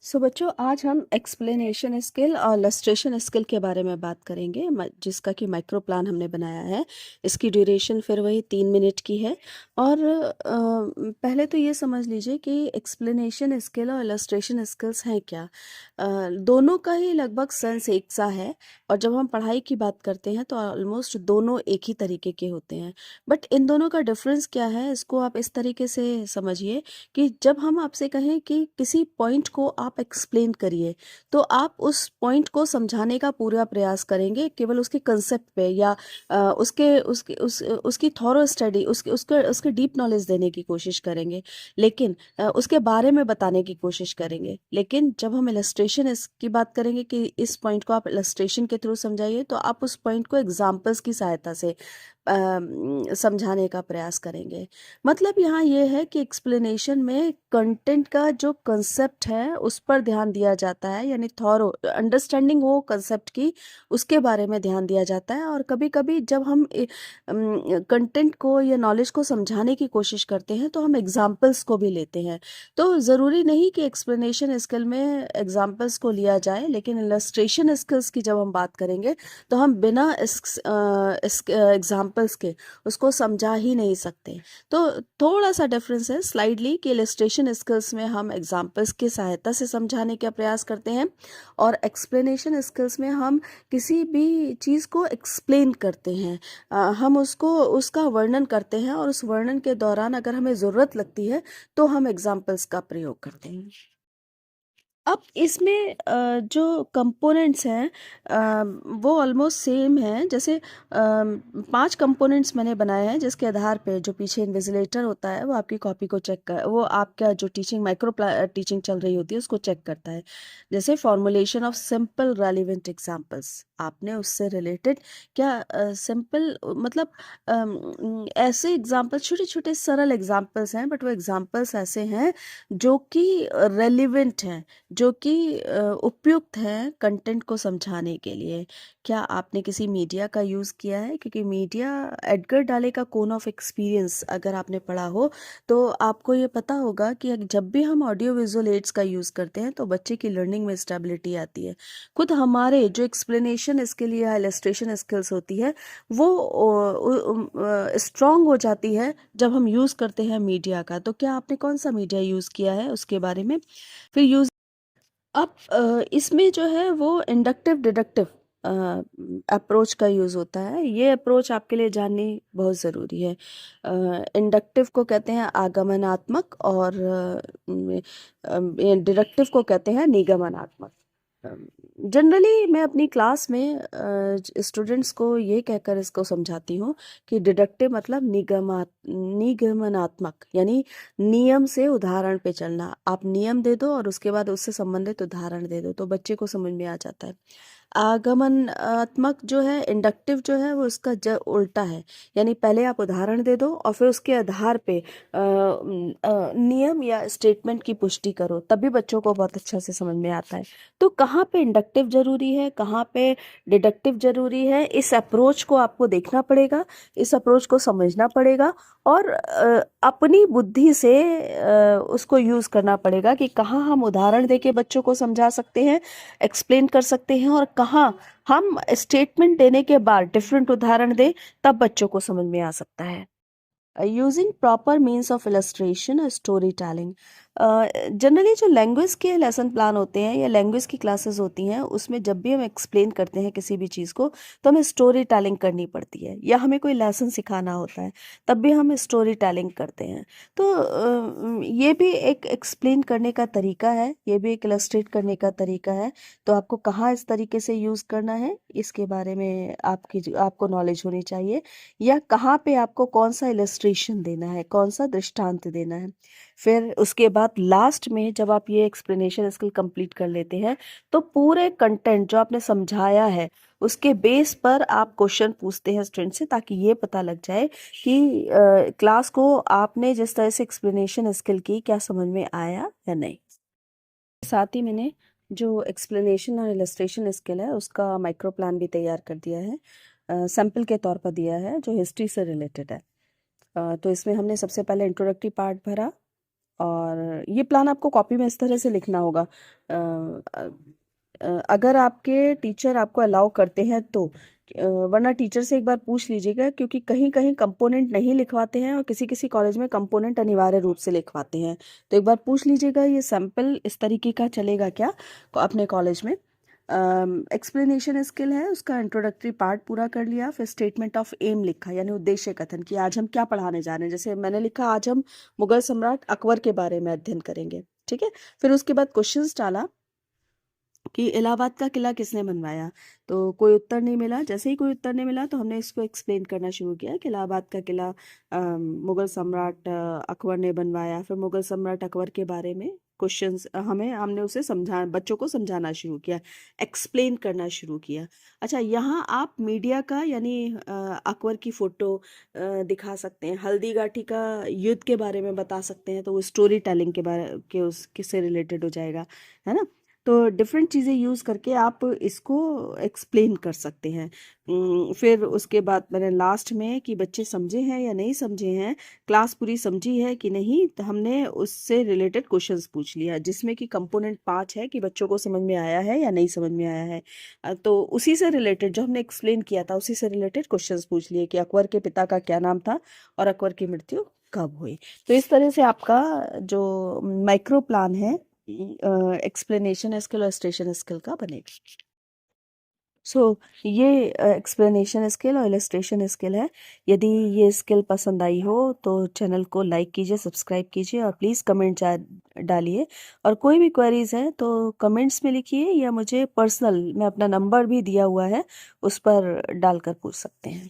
बच्चों आज हम एक्सप्लेनेशन स्किल और इलस्ट्रेशन स्किल के बारे में बात करेंगे जिसका कि माइक्रो प्लान हमने बनाया है। इसकी ड्यूरेशन फिर वही 3 मिनट की है। और पहले तो ये समझ लीजिए कि एक्सप्लेनेशन स्किल और इलस्ट्रेशन स्किल्स हैं क्या। दोनों का ही लगभग सेंस एक सा है। और जब हम पढ़ाई की बात करते हैं तो ऑलमोस्ट दोनों एक ही तरीके के होते हैं। बट इन दोनों का डिफरेंस क्या है, इसको आप इस तरीके से समझिए कि जब हम आपसे कहें कि किसी पॉइंट को आप एक्सप्लेन करिए, तो आप उस पॉइंट को समझाने का पूरा प्रयास करेंगे केवल उसके कंसेप्ट पे, या उसकी थॉरो स्टडी, उसके डीप नॉलेज देने की कोशिश करेंगे, लेकिन उसके बारे में बताने की कोशिश करेंगे। लेकिन जब हम इलस्ट्रेशन इसकी बात करेंगे कि इस पॉइंट को आप इलस्ट्रेशन के थ्रू समझाइए, तो आप उस पॉइंट को एग्जाम्पल्स की सहायता से समझाने का प्रयास करेंगे। मतलब यहाँ ये है कि एक्सप्लेनेशन में कंटेंट का जो कंसेप्ट है उस पर ध्यान दिया जाता है, यानी थॉरो अंडरस्टैंडिंग हो कंसेप्ट की, उसके बारे में ध्यान दिया जाता है। और कभी कभी जब हम कंटेंट को या नॉलेज को समझाने की कोशिश करते हैं तो हम एग्जाम्पल्स को भी लेते हैं। तो ज़रूरी नहीं कि एक्सप्लेनेशन स्किल में एग्जाम्पल्स को लिया जाए, लेकिन इलस्ट्रेशन स्किल्स की जब हम बात करेंगे तो हम बिना एग्जाम्पल्स के उसको समझा ही नहीं सकते। तो थोड़ा सा डिफरेंस है स्लाइडली कि इलस्ट्रेशन स्किल्स में हम एग्जाम्पल्स की सहायता से समझाने का प्रयास करते हैं, और एक्सप्लेनेशन स्किल्स में हम किसी भी चीज़ को एक्सप्लेन करते हैं। हम उसका वर्णन करते हैं, और उस वर्णन के दौरान अगर हमें ज़रूरत लगती है तो हम एग्जाम्पल्स का प्रयोग करते हैं। अब इसमें जो कंपोनेंट्स हैं वो ऑलमोस्ट सेम हैं। जैसे 5 कंपोनेंट्स मैंने बनाए हैं, जिसके आधार पे जो पीछे इन्विजिलेटर होता है वो आपकी कॉपी को चेक कर, वो आपका जो टीचिंग टीचिंग चल रही होती है उसको चेक करता है। जैसे formulation of simple relevant examples, आपने उससे रिलेटेड क्या सिंपल मतलब ऐसे एग्जांपल्स, छोटे छोटे सरल एग्जांपल्स हैं, बट वो एग्जांपल्स ऐसे हैं जो कि रेलिवेंट हैं, जो कि उपयुक्त हैं कंटेंट को समझाने के लिए। क्या आपने किसी मीडिया का यूज़ किया है? क्योंकि मीडिया, एडगर डाले का कोन ऑफ एक्सपीरियंस अगर आपने पढ़ा हो तो आपको ये पता होगा कि जब भी हम ऑडियो विजुअल एड्स का यूज़ करते हैं तो बच्चे की लर्निंग में स्टेबिलिटी आती है। खुद हमारे जो एक्सप्लेनेशन स्किल या इलस्ट्रेशन स्किल्स होती है वो स्ट्रांग हो जाती है जब हम यूज़ करते हैं मीडिया का। तो क्या आपने कौन सा मीडिया यूज़ किया है उसके बारे में फिर यूज़। अब इसमें जो है वो इंडक्टिव डिडक्टिव अप्रोच का यूज़ होता है। ये अप्रोच आपके लिए जाननी बहुत ज़रूरी है। इंडक्टिव को कहते हैं आगमनात्मक, और डिडक्टिव को कहते हैं निगमनात्मक। जनरली मैं अपनी क्लास में स्टूडेंट्स को ये कहकर इसको समझाती हूँ कि डिडक्टिव मतलब निगमनात्मक, यानी नियम से उदाहरण पे चलना। आप नियम दे दो और उसके बाद उससे संबंधित उदाहरण दे दो तो बच्चे को समझ में आ जाता है। आगमनात्मक जो है, इंडक्टिव जो है, वो उसका उल्टा है, यानी पहले आप उदाहरण दे दो और फिर उसके आधार पे नियम या स्टेटमेंट की पुष्टि करो, तभी बच्चों को बहुत अच्छा से समझ में आता है। तो कहाँ पे इंडक्टिव जरूरी है, कहाँ पे डिडक्टिव जरूरी है, इस अप्रोच को आपको देखना पड़ेगा, इस अप्रोच को समझना पड़ेगा, और अपनी बुद्धि से उसको यूज करना पड़ेगा कि कहाँ हम उदाहरण देके बच्चों को समझा सकते हैं, एक्सप्लेन कर सकते हैं, और कहाँ हम स्टेटमेंट देने के बाद डिफरेंट उदाहरण दें तब बच्चों को समझ में आ सकता है। Using proper means of illustration और स्टोरी टेलिंग। जनरली जो लैंग्वेज के लेसन प्लान होते हैं या लैंग्वेज की क्लासेस होती हैं, उसमें जब भी हम एक्सप्लेन करते हैं किसी भी चीज़ को तो हमें स्टोरी टेलिंग करनी पड़ती है, या हमें कोई लेसन सिखाना होता है तब भी हम स्टोरी टेलिंग करते हैं। तो ये भी एक एक्सप्लेन करने का तरीका है, ये भी एक इलस्ट्रेट करने का तरीका है। तो आपको कहाँ इस तरीके से यूज़ करना है इसके बारे में आपको नॉलेज होनी चाहिए, या कहाँ पे आपको कौन सा इलस्ट्रेशन देना है, कौन सा दृष्टांत देना है। फिर उसके बाद लास्ट में जब आप ये एक्सप्लेनेशन स्किल कंप्लीट कर लेते हैं तो पूरे कंटेंट जो आपने समझाया है उसके बेस पर आप क्वेश्चन पूछते हैं स्टूडेंट से, ताकि ये पता लग जाए कि क्लास को आपने जिस तरह से एक्सप्लेनेशन स्किल की क्या समझ में आया या नहीं। साथ ही मैंने जो एक्सप्लेनेशन और इलस्ट्रेशन स्किल है उसका माइक्रो प्लान भी तैयार कर दिया है, सैम्पल के तौर पर दिया है, जो हिस्ट्री से रिलेटेड है। तो इसमें हमने सबसे पहले इंट्रोडक्टरी पार्ट भरा, और ये प्लान आपको कॉपी में इस तरह से लिखना होगा। अगर आपके टीचर आपको अलाउ करते हैं तो, वरना टीचर से एक बार पूछ लीजिएगा, क्योंकि कहीं कहीं कंपोनेंट नहीं लिखवाते हैं और किसी किसी कॉलेज में कंपोनेंट अनिवार्य रूप से लिखवाते हैं। तो एक बार पूछ लीजिएगा ये सैम्पल इस तरीके का चलेगा क्या अपने कॉलेज में। एक्सप्लेनेशन स्किल है, उसका इंट्रोडक्टरी पार्ट पूरा कर लिया, फिर स्टेटमेंट ऑफ एम लिखा, यानी उद्देश्य कथन कि आज हम क्या पढ़ाने जा रहे हैं। जैसे मैंने लिखा आज हम मुगल सम्राट अकबर के बारे में अध्ययन करेंगे, ठीक है। फिर उसके बाद क्वेश्चंस डाला कि इलाहाबाद का किला किसने बनवाया, तो कोई उत्तर नहीं मिला। जैसे ही कोई उत्तर नहीं मिला तो हमने इसको एक्सप्लेन करना शुरू किया कि इलाहाबाद का किला मुगल सम्राट अकबर ने बनवाया। फिर मुगल सम्राट अकबर के बारे में क्वेश्चंस हमने उसे बच्चों को समझाना शुरू किया, एक्सप्लेन करना शुरू किया। अच्छा, यहाँ आप मीडिया का यानी अकबर की फोटो दिखा सकते हैं, हल्दी घाटी का युद्ध के बारे में बता सकते हैं, तो वो स्टोरी टेलिंग के बारे के उससे रिलेटेड हो जाएगा, है ना। तो डिफरेंट चीज़ें यूज़ करके आप इसको एक्सप्लेन कर सकते हैं। फिर उसके बाद मैंने लास्ट में कि बच्चे समझे हैं या नहीं समझे हैं, क्लास पूरी समझी है कि नहीं, तो हमने उससे रिलेटेड क्वेश्चंस पूछ लिया, जिसमें कि कंपोनेंट 5 है कि बच्चों को समझ में आया है या नहीं समझ में आया है। तो उसी से रिलेटेड जो हमने एक्सप्लेन किया था उसी से रिलेटेड क्वेश्चंस पूछ लिए कि अकबर के पिता का क्या नाम था और अकबर की मृत्यु कब हुई। तो इस तरह से आपका जो माइक्रो प्लान है एक्सप्लेनेशन स्किल और स्टेशन स्किल का बनेगा। सो ये एक्सप्लेनेशन स्किल और इलस्ट्रेशन स्किल है। यदि ये स्किल पसंद आई हो तो चैनल को लाइक कीजिए, सब्सक्राइब कीजिए और प्लीज़ कमेंट डालिए। और कोई भी क्वेरीज है तो कमेंट्स में लिखिए या मुझे पर्सनल में अपना नंबर भी दिया हुआ है उस पर डालकर पूछ सकते हैं।